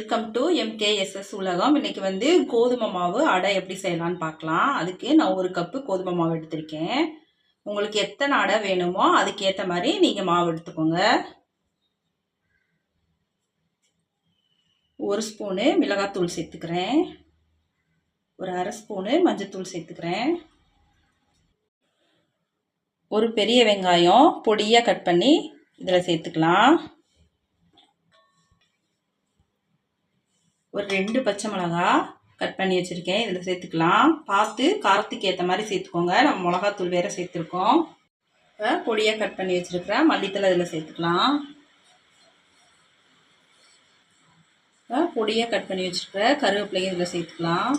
Welcome to MKSS உலகம். இன்னைக்கு வந்து கோதுமை மாவு அடை எப்படி செய்யலாம்னு பார்க்கலாம். அதுக்கு நான் 1 கப்பு கோதுமை மாவு எடுத்திருக்கேன். உங்களுக்கு எத்தனை அடை வேணுமோ அதுக்கேற்ற மாதிரி நீங்கள் மாவு எடுத்துக்கோங்க. 1 ஸ்பூனு மிளகாத்தூள் சேர்த்துக்கிறேன். ஒரு அரை ஸ்பூனு மஞ்சத்தூள் சேர்த்துக்கிறேன். ஒரு பெரிய வெங்காயம் பொடியாக கட் பண்ணி இதில் சேர்த்துக்கலாம். ஒரு 2 பச்சை மிளகா கட் பண்ணி வச்சுருக்கேன், இதில் சேர்த்துக்கலாம். பார்த்து காரத்துக்கு ஏற்ற மாதிரி சேர்த்துக்கோங்க. நம்ம மிளகாத்தூள் வேறு சேர்த்துருக்கோம். இப்போ பொடியாக கட் பண்ணி வச்சுருக்கிறேன் மல்லித்தலை இதில் சேர்த்துக்கலாம். இப்போ பொடியாக கட் பண்ணி வச்சுருக்கிற கருவேப்பிலையும் இதில் சேர்த்துக்கலாம்.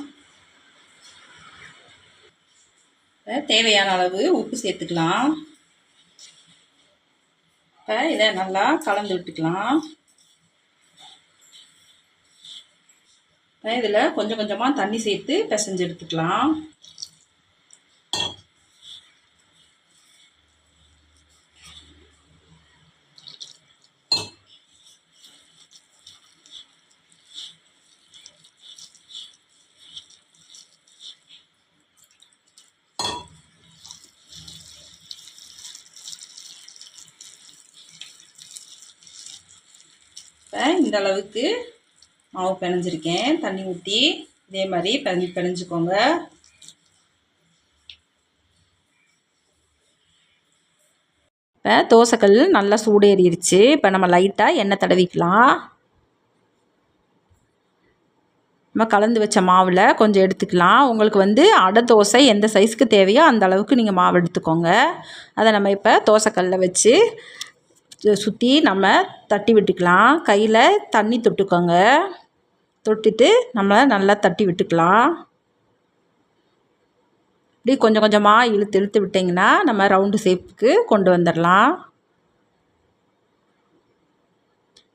இப்போ தேவையான அளவு உப்பு சேர்த்துக்கலாம். இப்போ இதை நல்லா கலந்து விட்டுக்கலாம். இதில் கொஞ்சம் கொஞ்சமாக தண்ணி சேர்த்து பிசைஞ்சு எடுத்துக்கலாம். இந்த அளவுக்கு மாவு பிணைஞ்சிருக்கேன். தண்ணி ஊற்றி இதே மாதிரி பிணைஞ்சிக்கோங்க. இப்போ தோசைக்கல் நல்லா சூடேறிடுச்சு. இப்போ நம்ம லைட்டாக எண்ணெய் தடவிக்கலாம். நம்ம கலந்து வச்ச மாவில் கொஞ்சம் எடுத்துக்கலாம். உங்களுக்கு வந்து அடை தோசை எந்த சைஸ்க்கு தேவையோ அந்த அளவுக்கு நீங்கள் மாவு எடுத்துக்கோங்க. அதை நம்ம இப்போ தோசைக்கல்லில் வச்சு சுற்றி நம்ம தட்டி விட்டுக்கலாம். கையில் தண்ணி தொட்டுக்கோங்க. தொட்டுட்டு நம்ம நல்லா தட்டி விட்டுக்கலாம். இப்படி கொஞ்சம் கொஞ்சமாக இழுத்து விட்டிங்கன்னா நம்ம ரவுண்டு ஷேப்புக்கு கொண்டு வந்துடலாம்.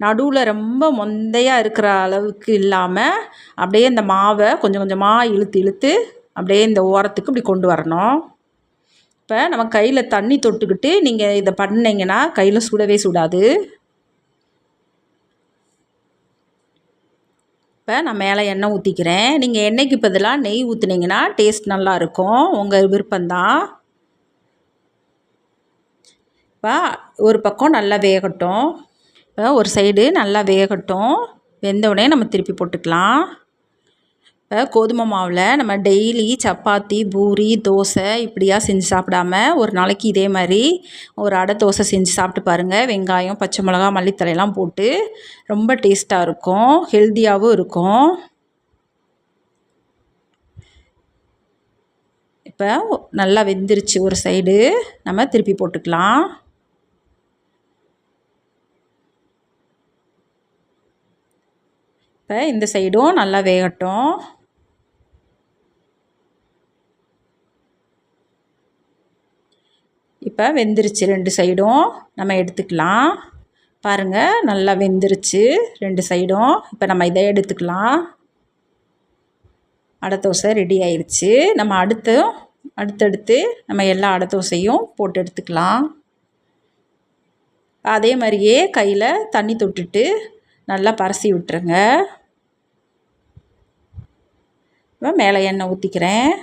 நடுவில் ரொம்ப மொந்தையாக இருக்கிற அளவுக்கு இல்லாமல் அப்படியே இந்த மாவை கொஞ்சம் கொஞ்சமாக இழுத்து அப்படியே இந்த ஓரத்துக்கு இப்படி கொண்டு வரணும். இப்போ நம்ம கையில் தண்ணி தொட்டுக்கிட்டு நீங்கள் இதை பண்ணிங்கன்னா கையில் சுடவே சுடாது. இப்போ நான் மேலே எண்ணெய் ஊற்றிக்கிறேன். நீங்கள் எண்ணெய்க்கு பதிலாக நெய் ஊற்றுனீங்கன்னா டேஸ்ட் நல்லாயிருக்கும். உங்கள் விருப்பம்தான். இப்போ ஒரு பக்கம் நல்லா வேகட்டும். இப்போ ஒரு சைடு நல்லா வேகட்டும். வெந்த உடனே நம்ம திருப்பி போட்டுக்கலாம். இப்போ கோதுமை மாவில் நம்ம டெய்லி சப்பாத்தி, பூரி, தோசை இப்படியா செஞ்சு சாப்பிடாம ஒரு நாளைக்கு இதே மாதிரி ஒரு அடை தோசை செஞ்சு சாப்பிட்டு பாருங்கள். வெங்காயம், பச்சை மிளகா, மல்லித்தலையெல்லாம் போட்டு ரொம்ப டேஸ்ட்டாக இருக்கும், ஹெல்த்தியாகவும் இருக்கும். இப்போ நல்லா வெந்துருச்சு. ஒரு சைடு நம்ம திருப்பி போட்டுக்கலாம். இப்போ இந்த சைடும் நல்லா வேகட்டும். இப்போ வெந்துருச்சு 2 சைடும். நம்ம எடுத்துக்கலாம். பாருங்கள் நல்லா வெந்துருச்சு 2 சைடும். இப்போ நம்ம இதை எடுத்துக்கலாம். அடை தோசை ரெடி ஆயிடுச்சு. நம்ம அடுத்தடுத்து நம்ம எல்லா அடை தோசையும் போட்டு எடுத்துக்கலாம். அதே மாதிரியே கையில் தண்ணி தொட்டுட்டு நல்லா பரசி விட்டுருங்க. இப்போ மேலே எண்ணெய் ஊற்றிக்கிறேன்.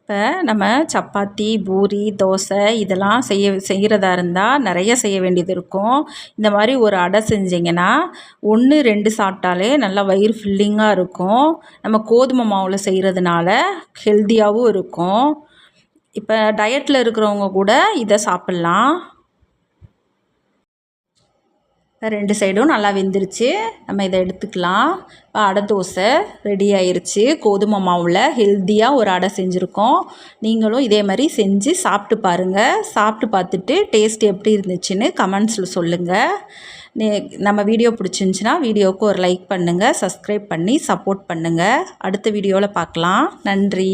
இப்போ நம்ம சப்பாத்தி, பூரி, தோசை இதெல்லாம் செய்கிறதா இருந்தால் நிறைய செய்ய வேண்டியது இருக்கும். இந்த மாதிரி ஒரு அடை செஞ்சிங்கன்னா 1, 2 சாப்பிட்டாலே நல்லா வயிறு ஃபில்லிங்காக இருக்கும். நம்ம கோதுமை மாவில் செய்கிறதுனால ஹெல்த்தியாகவும் இருக்கும். இப்போ டயட்டில் இருக்கிறவங்க கூட இதை சாப்பிட்லாம். 2 சைடும் நல்லா வெந்துருச்சு. நம்ம இதை எடுத்துக்கலாம். அடை தோசை ரெடி ஆயிடுச்சு. கோதுமை மாவில் ஹெல்த்தியாக ஒரு அடை செஞ்சுருக்கோம். நீங்களும் இதே மாதிரி செஞ்சு சாப்பிட்டு பாருங்கள். சாப்பிட்டு பார்த்துட்டு டேஸ்ட் எப்படி இருந்துச்சுன்னு கமெண்ட்ஸில் சொல்லுங்கள். நம்ம வீடியோ பிடிச்சிருந்துச்சின்னா வீடியோவுக்கு ஒரு லைக் பண்ணுங்கள், சப்ஸ்கிரைப் பண்ணி சப்போர்ட் பண்ணுங்கள். அடுத்த வீடியோவில் பார்க்கலாம். நன்றி.